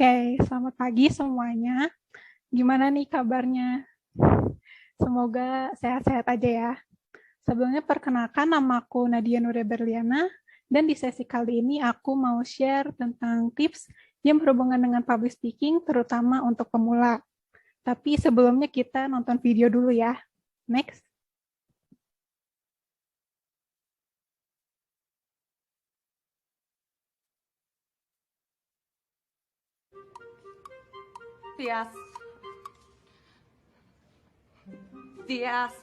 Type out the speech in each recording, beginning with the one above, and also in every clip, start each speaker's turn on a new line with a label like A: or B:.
A: Oke, selamat pagi semuanya. Gimana nih kabarnya? Semoga sehat-sehat aja ya. Sebelumnya perkenalkan, namaku Nadia Nuria Berliana, dan di sesi kali ini aku mau share tentang tips yang berhubungan dengan public speaking, terutama untuk pemula. Tapi sebelumnya kita nonton video dulu ya. Next.
B: The ass.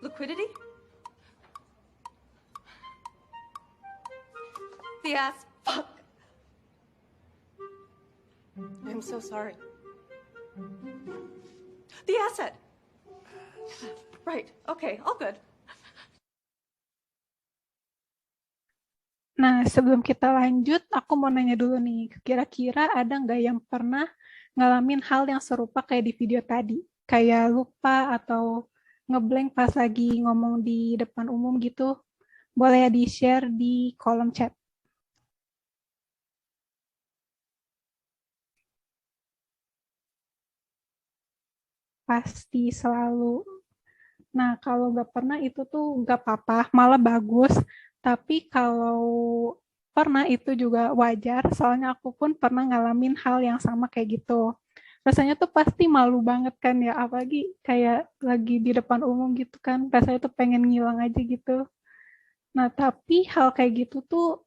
B: Liquidity? The ass. Fuck. I'm so sorry. The asset. Right. Okay. All good.
A: Nah, sebelum kita lanjut, aku mau nanya dulu nih, kira-kira ada nggak yang pernah ngalamin hal yang serupa kayak di video tadi? Kayak lupa atau ngeblank pas lagi ngomong di depan umum gitu? Boleh ya di-share di kolom chat. Pasti selalu. Nah, kalau nggak pernah itu tuh nggak apa-apa, malah bagus. Tapi kalau pernah itu juga wajar, soalnya aku pun pernah ngalamin hal yang sama kayak gitu. Rasanya tuh pasti malu banget kan ya, apalagi kayak lagi di depan umum gitu kan, rasanya tuh pengen ngilang aja gitu. Nah, tapi hal kayak gitu tuh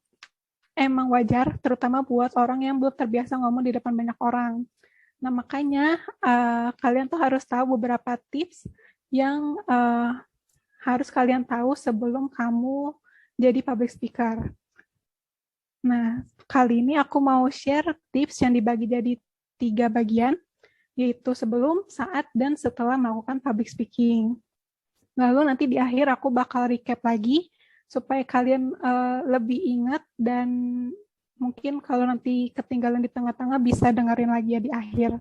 A: emang wajar, terutama buat orang yang belum terbiasa ngomong di depan banyak orang. Nah, makanya kalian tuh harus tahu beberapa tips yang harus kalian tahu sebelum kamu jadi public speaker. Nah, kali ini aku mau share tips yang dibagi jadi 3 bagian, yaitu sebelum, saat, dan setelah melakukan public speaking. Lalu nanti di akhir aku bakal recap lagi, supaya kalian lebih ingat dan mungkin kalau nanti ketinggalan di tengah-tengah bisa dengerin lagi ya di akhir.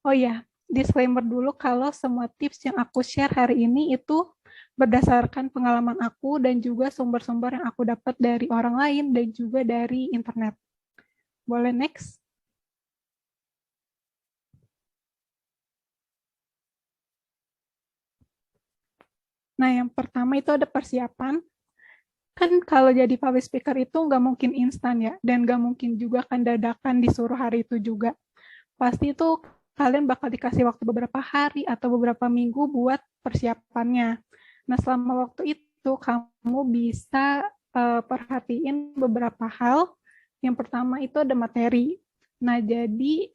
A: Oh ya, disclaimer dulu kalau semua tips yang aku share hari ini itu berdasarkan pengalaman aku dan juga sumber-sumber yang aku dapat dari orang lain dan juga dari internet. Boleh next? Nah, yang pertama itu ada persiapan. Kan kalau jadi public speaker itu nggak mungkin instan ya, dan nggak mungkin juga kan dadakan disuruh hari itu juga. Pasti itu kalian bakal dikasih waktu beberapa hari atau beberapa minggu buat persiapannya. Nah, selama waktu itu kamu bisa perhatiin beberapa hal. Yang pertama itu ada materi. Nah, jadi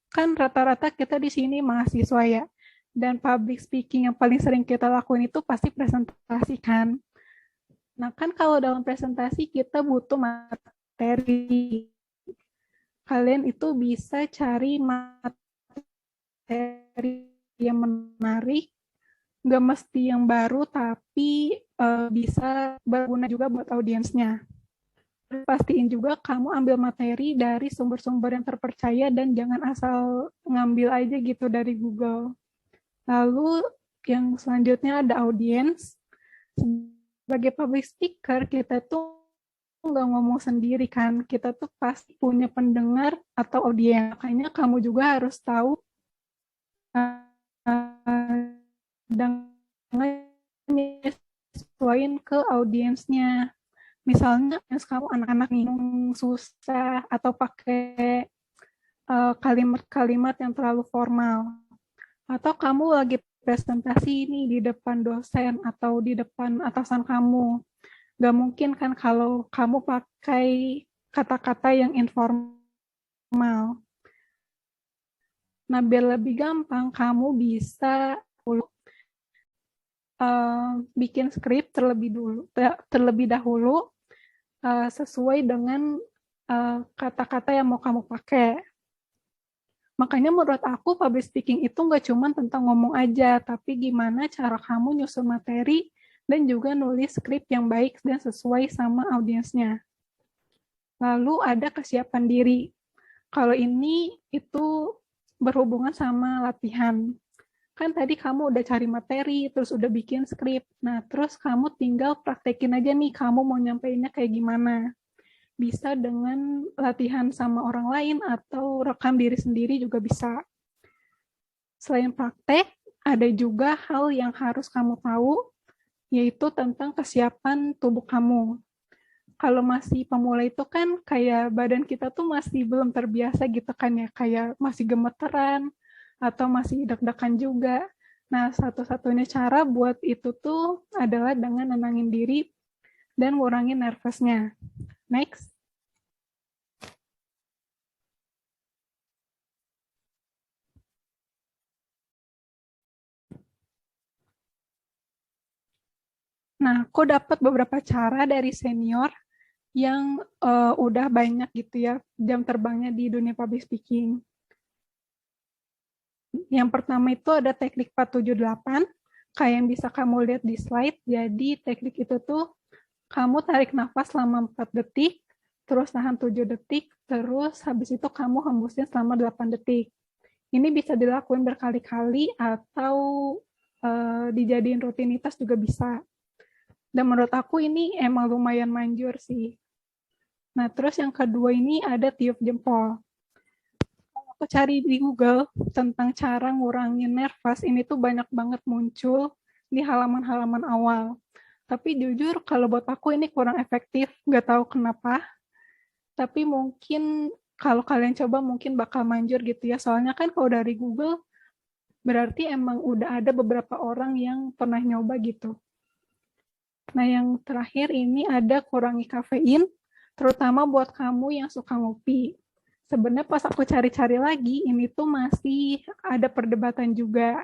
A: kan rata-rata kita di sini mahasiswa ya, dan public speaking yang paling sering kita lakuin itu pasti presentasi kan. Nah, kan kalau dalam presentasi kita butuh materi. Kalian itu bisa cari materi yang menarik, nggak mesti yang baru, tapi bisa berguna juga buat audiensnya. Pastiin juga kamu ambil materi dari sumber-sumber yang terpercaya dan jangan asal ngambil aja gitu dari Google. Lalu yang selanjutnya ada audiens. Sebagai public speaker, kita tuh nggak ngomong sendiri kan, kita tuh pasti punya pendengar atau audiens. Makanya kamu juga harus tahu dengan menyesuaikan ke audiensnya. Misalnya kamu anak-anak minum susah atau pakai kalimat-kalimat yang terlalu formal. Atau kamu lagi presentasi ini di depan dosen atau di depan atasan kamu. Gak mungkin kan kalau kamu pakai kata-kata yang informal. Nah, biar lebih gampang, kamu bisa bikin skrip terlebih dahulu sesuai dengan kata-kata yang mau kamu pakai. Makanya menurut aku public speaking itu nggak cuma tentang ngomong aja, tapi gimana cara kamu nyusun materi dan juga nulis skrip yang baik dan sesuai sama audiensnya. Lalu ada kesiapan diri. Kalau ini itu berhubungan sama latihan. Kan tadi kamu udah cari materi, terus udah bikin skrip. Nah, terus kamu tinggal praktekin aja nih, kamu mau nyampeinnya kayak gimana. bisa dengan latihan sama orang lain atau rekam diri sendiri juga bisa. Selain praktek, ada juga hal yang harus kamu tahu, yaitu tentang kesiapan tubuh kamu. Kalau masih pemula itu kan kayak badan kita tuh masih belum terbiasa gitu kan ya, kayak masih gemeteran atau masih deg-degan juga. Nah, satu-satunya cara buat itu tuh adalah dengan nenangin diri dan ngurangin nervousnya. Next. Nah, aku dapat beberapa cara dari senior yang udah banyak gitu ya jam terbangnya di dunia public speaking. Yang pertama itu ada teknik 478, kayak yang bisa kamu lihat di slide. Jadi teknik itu tuh kamu tarik nafas selama 4 detik, terus tahan 7 detik, terus habis itu kamu hembusin selama 8 detik. Ini bisa dilakuin berkali-kali atau dijadiin rutinitas juga bisa. Dan menurut aku ini emang lumayan manjur sih. Nah, terus yang kedua ini ada tiup jempol. Kalau aku cari di Google tentang cara ngurangin nervous, ini tuh banyak banget muncul di halaman-halaman awal. Tapi jujur kalau buat aku ini kurang efektif, nggak tahu kenapa. Tapi mungkin kalau kalian coba mungkin bakal manjur gitu ya. Soalnya kan kalau dari Google berarti emang udah ada beberapa orang yang pernah nyoba gitu. Nah, yang terakhir ini ada kurangi kafein, terutama buat kamu yang suka ngopi. Sebenarnya pas aku cari-cari lagi, ini tuh masih ada perdebatan juga.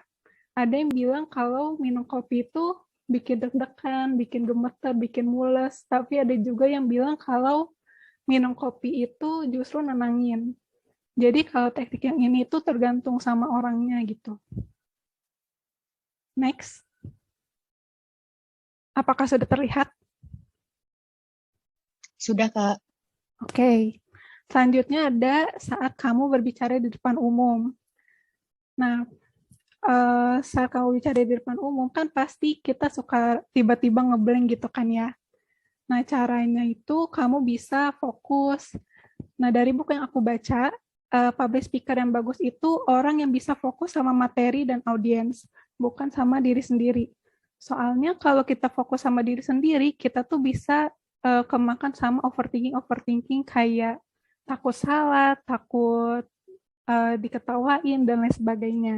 A: Ada yang bilang kalau minum kopi itu bikin deg-degan, bikin gemeter, bikin mules. Tapi ada juga yang bilang kalau minum kopi itu justru nenangin. Jadi kalau teknik yang ini tuh tergantung sama orangnya gitu. Next. Apakah sudah terlihat?
C: Sudah, Kak.
A: Oke. Selanjutnya ada saat kamu berbicara di depan umum. Nah, saat kamu bicara di depan umum kan pasti kita suka tiba-tiba ngeblank gitu kan ya. Nah, caranya itu kamu bisa fokus. Nah, dari buku yang aku baca, public speaker yang bagus itu orang yang bisa fokus sama materi dan audiens, bukan sama diri sendiri. Soalnya kalau kita fokus sama diri sendiri, kita tuh bisa kemakan sama overthinking kayak takut salah, takut diketawain, dan lain sebagainya.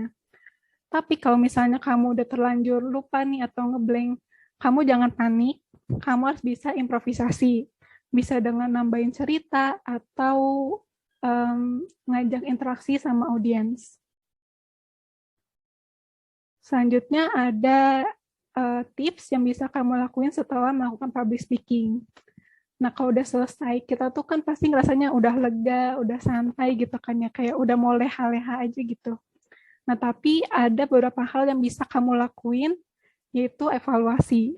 A: Tapi kalau misalnya kamu udah terlanjur lupa nih atau ngeblank, kamu jangan panik, kamu harus bisa improvisasi. Bisa dengan nambahin cerita atau ngajak interaksi sama audiens. Selanjutnya ada tips yang bisa kamu lakuin setelah melakukan public speaking. Nah, kalau udah selesai, kita tuh kan pasti ngerasanya udah lega, udah santai gitu kan ya, kayak udah mau leha-leha aja gitu. Nah, tapi ada beberapa hal yang bisa kamu lakuin, yaitu evaluasi.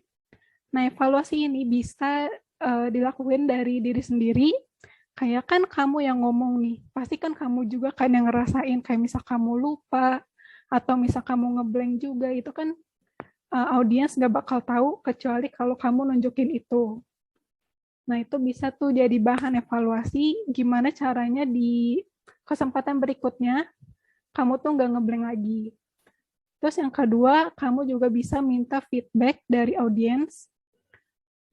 A: Nah, evaluasi ini bisa dilakuin dari diri sendiri, kayak kan kamu yang ngomong nih, pasti kan kamu juga kan yang ngerasain, kayak misal kamu lupa, atau misal kamu ngeblank juga, itu kan audiens nggak bakal tahu, kecuali kalau kamu nunjukin itu. Nah, itu bisa tuh jadi bahan evaluasi, gimana caranya di kesempatan berikutnya, kamu tuh nggak ngeblank lagi. Terus yang kedua, kamu juga bisa minta feedback dari audiens.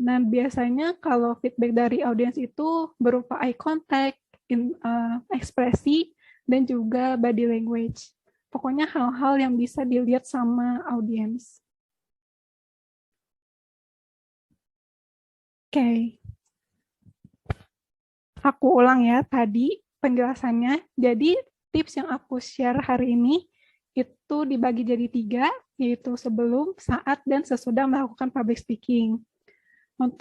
A: Nah, biasanya kalau feedback dari audiens itu berupa eye contact, ekspresi, dan juga body language. Pokoknya hal-hal yang bisa dilihat sama audiens. Oke. Aku ulang ya tadi penjelasannya. Jadi tips yang aku share hari ini itu dibagi jadi 3, yaitu sebelum, saat, dan sesudah melakukan public speaking.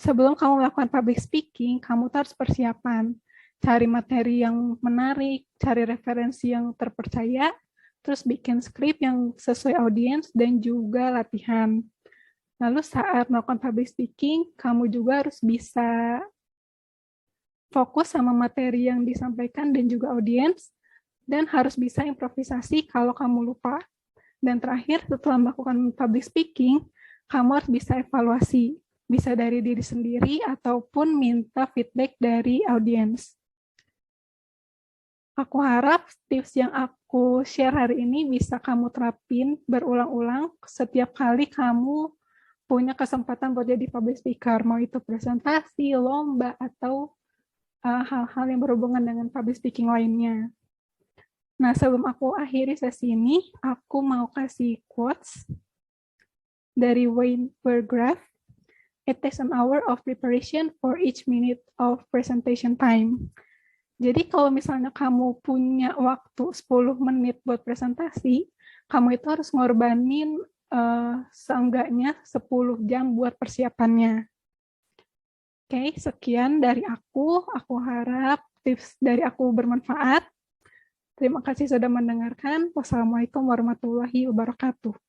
A: Sebelum kamu melakukan public speaking, kamu harus persiapan. Cari materi yang menarik, cari referensi yang terpercaya, terus bikin skrip yang sesuai audiens, dan juga latihan. Lalu saat melakukan public speaking, kamu juga harus bisa fokus sama materi yang disampaikan dan juga audiens, dan harus bisa improvisasi kalau kamu lupa. Dan terakhir, setelah melakukan public speaking, kamu harus bisa evaluasi. bisa dari diri sendiri ataupun minta feedback dari audiens. Aku harap tips yang aku share hari ini bisa kamu terapin berulang-ulang setiap kali kamu punya kesempatan buat jadi public speaker, mau itu presentasi, lomba, atau hal-hal yang berhubungan dengan public speaking lainnya. Nah, sebelum aku akhiri sesi ini, aku mau kasih quotes dari Wayne Berggraf. It takes an hour of preparation for each minute of presentation time. Jadi kalau misalnya kamu punya waktu 10 menit buat presentasi, kamu itu harus ngorbanin seenggaknya 10 jam buat persiapannya. Oke, sekian dari aku. Aku harap tips dari aku bermanfaat. Terima kasih sudah mendengarkan. Wassalamualaikum warahmatullahi wabarakatuh.